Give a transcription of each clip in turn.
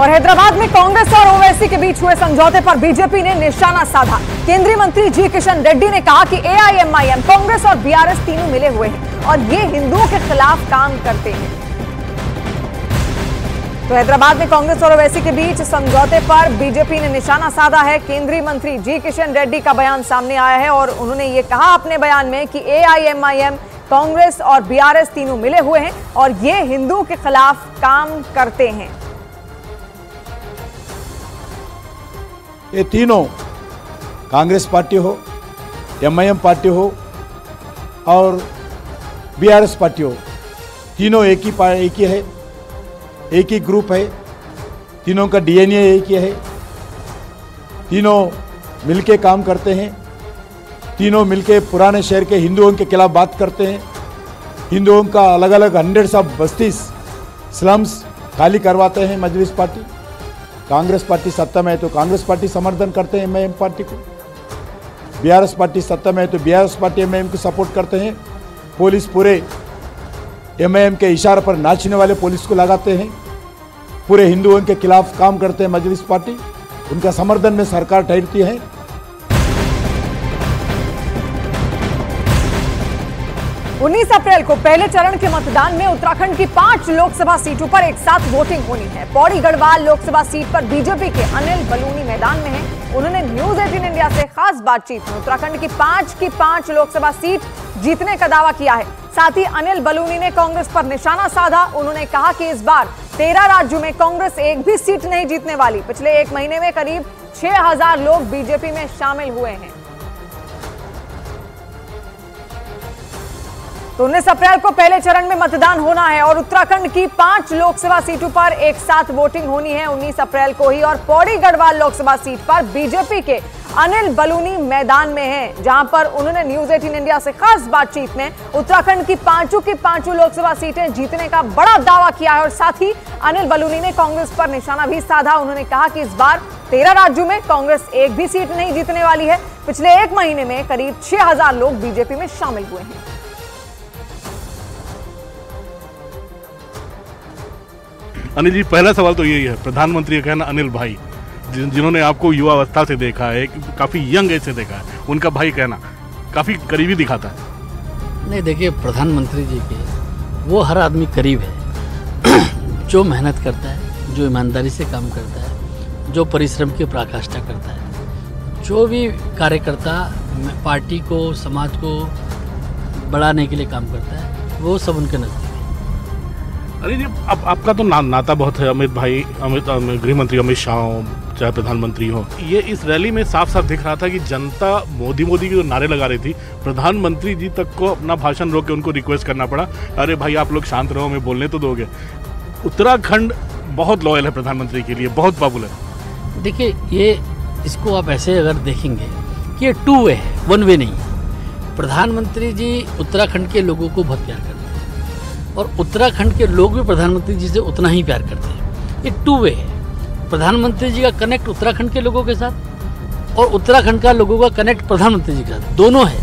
और हैदराबाद में कांग्रेस और ओवैसी के बीच हुए समझौते पर बीजेपी ने निशाना साधा। केंद्रीय मंत्री जी किशन रेड्डी ने कहा कि एआईएमआईएम, कांग्रेस और बीआरएस तीनों मिले हुए हैं और ये हिंदुओं के खिलाफ काम करते हैं। तो हैदराबाद में कांग्रेस और ओवैसी के बीच समझौते पर बीजेपी ने निशाना साधा है। केंद्रीय मंत्री जी किशन रेड्डी का बयान सामने आया है और उन्होंने ये कहा अपने बयान में कि एआईएमआईएम, कांग्रेस और बीआरएस तीनों मिले हुए हैं और ये हिंदुओं के खिलाफ काम करते हैं। ये तीनों, कांग्रेस पार्टी हो, एमआईएम पार्टी हो और बीआरएस पार्टी हो, तीनों एक ही है, एक ही ग्रुप है, तीनों का डीएनए एक ही है, तीनों मिलके काम करते हैं, तीनों मिलके पुराने शहर के हिंदुओं के खिलाफ बात करते हैं। हिंदुओं का अलग अलग 100 ऑफ बस्ती स्लम्स खाली करवाते हैं मजलिस पार्टी। कांग्रेस पार्टी सत्ता में है तो कांग्रेस पार्टी समर्थन करते हैं एमआईएम पार्टी को, बीआरएस पार्टी सत्ता में है तो बीआरएस पार्टी एमआईएम को सपोर्ट करते हैं। पुलिस पूरे एमआईएम के इशारे पर नाचने वाले पुलिस को लगाते हैं, पूरे हिंदुओं के खिलाफ काम करते हैं मजलिस पार्टी, उनका समर्थन में सरकार ठहरती है। 19 अप्रैल को पहले चरण के मतदान में उत्तराखंड की 5 लोकसभा सीटों पर एक साथ वोटिंग होनी है। पौड़ी गढ़वाल लोकसभा सीट पर बीजेपी के अनिल बलूनी मैदान में हैं। उन्होंने न्यूज 18 इंडिया से खास बातचीत में उत्तराखंड की 5 लोकसभा सीट जीतने का दावा किया है। साथ ही अनिल बलूनी ने कांग्रेस पर निशाना साधा। उन्होंने कहा कि इस बार 13 राज्यों में कांग्रेस एक भी सीट नहीं जीतने वाली। पिछले एक महीने में करीब 6000 लोग बीजेपी में शामिल हुए हैं। तो 19 अप्रैल को पहले चरण में मतदान होना है और उत्तराखंड की 5 लोकसभा सीटों पर एक साथ वोटिंग होनी है 19 अप्रैल को ही। और पौड़ी गढ़वाल लोकसभा सीट पर बीजेपी के अनिल बलूनी मैदान में हैं, जहां पर उन्होंने न्यूज 18 इंडिया से खास बातचीत में उत्तराखंड की 5 लोकसभा सीटें जीतने का बड़ा दावा किया है। और साथ ही अनिल बलूनी ने कांग्रेस पर निशाना भी साधा। उन्होंने कहा कि इस बार 13 राज्यों में कांग्रेस एक भी सीट नहीं जीतने वाली है। पिछले एक महीने में करीब 6000 लोग बीजेपी में शामिल हुए हैं। अनिल जी, पहला सवाल तो यही है, प्रधानमंत्री का कहना अनिल भाई, जिन्होंने आपको युवा अवस्था से देखा है, काफ़ी यंग एज से देखा है, उनका भाई कहना काफ़ी करीबी दिखाता है। नहीं, देखिए, प्रधानमंत्री जी के वो हर आदमी करीब है जो मेहनत करता है, जो ईमानदारी से काम करता है, जो परिश्रम की पराकाष्ठा करता है, जो भी कार्यकर्ता पार्टी को, समाज को बढ़ाने के लिए काम करता है, वो सब उनके नज़दीक। अरे जी, अब आपका तो नाता बहुत है, अमित भाई, गृह मंत्री अमित शाह चाहे प्रधानमंत्री हो। ये इस रैली में साफ साफ दिख रहा था कि जनता मोदी के जो नारे लगा रही थी, प्रधानमंत्री जी तक को अपना भाषण रोक के उनको रिक्वेस्ट करना पड़ा, अरे भाई आप लोग शांत रहो, मैं बोलने तो दोगे। उत्तराखंड बहुत लॉयल है प्रधानमंत्री के लिए, बहुत पॉपुलर। देखिए, ये इसको आप ऐसे अगर देखेंगे कि ये 2 वे है, 1 वे नहीं। प्रधानमंत्री जी उत्तराखंड के लोगों को बहुत प्यार करते हैं और उत्तराखंड के लोग भी प्रधानमंत्री जी से उतना ही प्यार करते हैं। ये 2 वे है। प्रधानमंत्री जी का कनेक्ट उत्तराखंड के लोगों के साथ और उत्तराखंड का लोगों का कनेक्ट प्रधानमंत्री जी के साथ, दोनों है।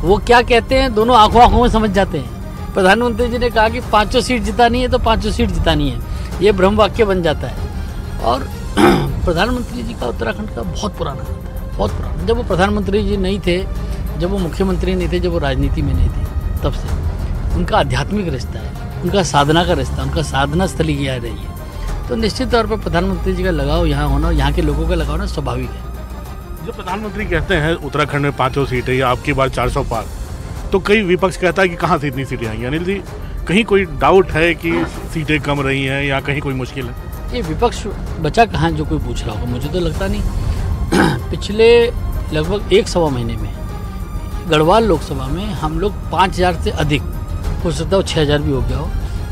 वो क्या कहते हैं, दोनों आंखों में समझ जाते हैं। प्रधानमंत्री जी ने कहा कि 5 सीट जितानी है तो 5 सीट जितानी है, ये ब्रह्म वाक्य बन जाता है। और प्रधानमंत्री जी का उत्तराखंड का बहुत पुराना नाता है, बहुत पुराना। जब वो प्रधानमंत्री जी नहीं थे, जब वो मुख्यमंत्री नहीं थे, जब वो राजनीति में नहीं थे, तब से उनका आध्यात्मिक रिश्ता है, उनका साधना का रिश्ता, उनका साधना स्थली की याद रही है। तो निश्चित तौर पर प्रधानमंत्री जी का लगाव यहाँ होना, यहाँ के लोगों का लगाव होना स्वाभाविक है। जब प्रधानमंत्री कहते हैं उत्तराखंड में 5 सीटें या आपकी बार 400 पार, तो कई विपक्ष कहता है कि कहाँ से इतनी सीटें आएंगी। अनिल जी, कहीं कोई डाउट है कि सीटें कम रही हैं या कहीं कोई मुश्किल है? ये विपक्ष बचा कहाँ जो कोई पूछ रहा होगा, मुझे तो लगता नहीं। पिछले लगभग 1 सवा महीने में गढ़वाल लोकसभा में हम लोग 5000 से अधिक, हो सकता है 6000 भी हो गया हो,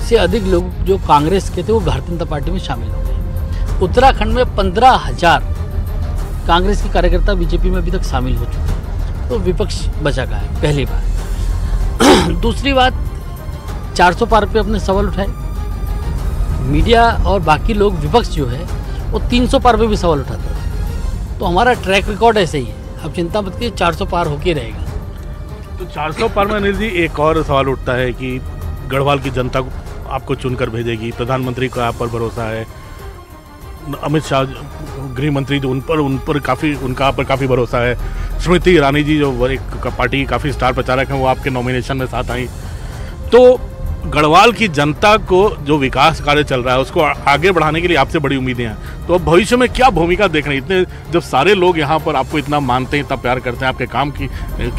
से अधिक लोग जो कांग्रेस के थे वो भारतीय जनता पार्टी में शामिल हो गए। उत्तराखंड में 15000 कांग्रेस के कार्यकर्ता बीजेपी में अभी तक शामिल हो चुके हैं। तो विपक्ष बचा का है, पहली बात। दूसरी बात, 400 पार पे अपने सवाल उठाए। मीडिया और बाकी लोग, विपक्ष जो है वो 300 पार पे भी सवाल उठाता है। तो हमारा ट्रैक रिकॉर्ड ऐसे ही है, अब चिंता मत कीजिए, 400 पार होके रहेगा। तो 400 पार में अनिल जी एक और सवाल उठता है कि गढ़वाल की जनता आपको चुनकर भेजेगी, प्रधानमंत्री को आप पर भरोसा है, अमित शाह गृह मंत्री जो उन पर काफ़ी भरोसा है। स्मृति ईरानी जी जो एक पार्टी की काफ़ी स्टार प्रचारक हैं, वो आपके नॉमिनेशन में साथ आई। तो गढ़वाल की जनता को जो विकास कार्य चल रहा है उसको आगे बढ़ाने के लिए आपसे बड़ी उम्मीदें हैं। तो अब भविष्य में क्या भूमिका देख रहे हैं, इतने जब सारे लोग यहाँ पर आपको इतना मानते हैं, इतना प्यार करते हैं, आपके काम की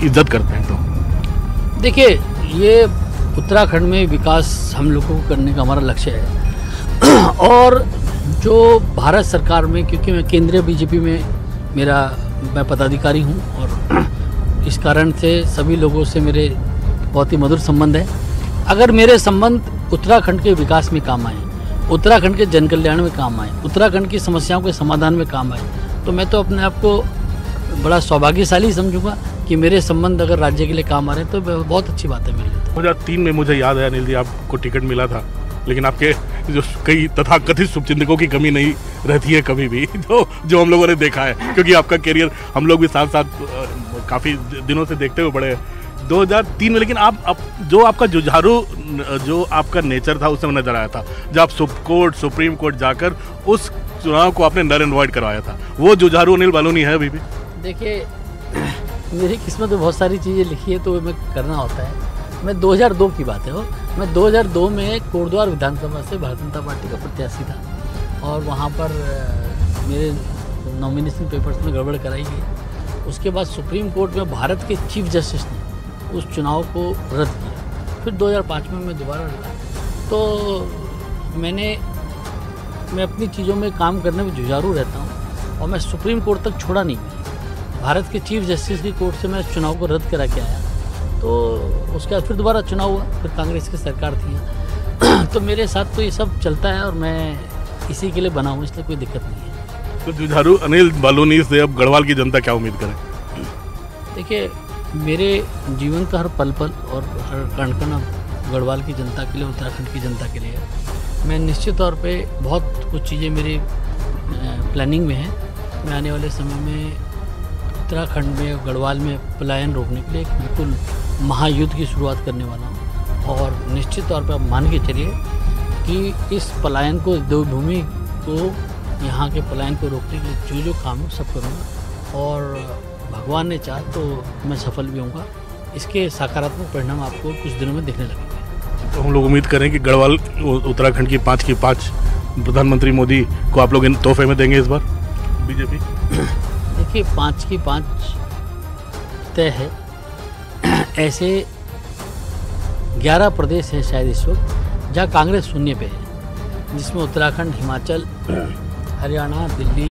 इज्जत करते हैं? तो देखिए, ये उत्तराखंड में विकास हम लोगों को करने का हमारा लक्ष्य है। और जो भारत सरकार में, क्योंकि मैं केंद्रीय बीजेपी में मैं पदाधिकारी हूँ और इस कारण से सभी लोगों से मेरे बहुत ही मधुर संबंध है। अगर मेरे संबंध उत्तराखंड के विकास में काम आए, उत्तराखंड के जन कल्याण में काम आए, उत्तराखंड की समस्याओं के समाधान में काम आए, तो मैं तो अपने आप को बड़ा सौभाग्यशाली समझूंगा कि मेरे संबंध अगर राज्य के लिए काम आ रहे हैं तो बहुत अच्छी बात है मेरे लिए। 2003 में मुझे याद है अनिल जी, आपको टिकट मिला था, लेकिन आपके जो कई तथाकथित शुभचिंतकों की कमी नहीं रहती है कभी भी, जो हम लोगों ने देखा है, क्योंकि आपका करियर हम लोग भी साथ साथ काफ़ी दिनों से देखते हुए बड़े 2003 में। लेकिन आप जो आपका जुझारू जो आपका नेचर था उससे नजर आया था, जब आप सुप्रीम कोर्ट जाकर उस चुनाव को आपने नर एंड वॉइड करवाया था, वो जुझारू अनिल बलूनी है अभी भी? देखिए, मेरी किस्मत में बहुत सारी चीज़ें लिखी है तो मैं करना होता है। मैं 2002 की बात है वो, मैं 2002 में कोटद्वार विधानसभा से भारतीय जनता पार्टी का प्रत्याशी था और वहाँ पर मेरे नॉमिनेशन पेपर्स में गड़बड़ कराई गई। उसके बाद सुप्रीम कोर्ट में भारत के चीफ जस्टिस ने उस चुनाव को रद्द किया। फिर 2005 में मैं दोबारा लड़ा। तो मैं अपनी चीज़ों में काम करने में जुझारू रहता हूँ और मैं सुप्रीम कोर्ट तक छोड़ा नहीं। भारत के चीफ जस्टिस की कोर्ट से मैं चुनाव को रद्द करा के आया, तो उसके बाद फिर दोबारा चुनाव हुआ, फिर कांग्रेस की सरकार थी। तो मेरे साथ तो ये सब चलता है और मैं इसी के लिए बना हूँ, इसलिए कोई दिक्कत नहीं है। तो जुझारू अनिल बलूनी से अब गढ़वाल की जनता क्या उम्मीद करे? देखिए, मेरे जीवन का हर पल और हर कण अब गढ़वाल की जनता के लिए, उत्तराखंड की जनता के लिए है। मैं निश्चित तौर पे बहुत कुछ चीज़ें मेरी प्लानिंग में है। मैं आने वाले समय में उत्तराखंड में, गढ़वाल में पलायन रोकने के लिए एक बिल्कुल महायुद्ध की शुरुआत करने वाला हूँ और निश्चित तौर पे आप मान के चलिए कि इस पलायन को, देवभूमि को, यहाँ के पलायन को रोकने के लिए जो काम है सब करूँगा और भगवान ने चाहा तो मैं सफल भी होऊंगा। इसके सकारात्मक परिणाम आपको कुछ दिनों में दिखने लगेंगे। तो हम लोग उम्मीद करें कि गढ़वाल उत्तराखंड की 5 की 5 प्रधानमंत्री मोदी को आप लोग इन तोहफे में देंगे इस बार बीजेपी? देखिए, 5 की 5 तय है। ऐसे 11 प्रदेश हैं शायद इस वक्त जहाँ कांग्रेस शून्य पे है, जिसमें उत्तराखंड, हिमाचल, हरियाणा, दिल्ली,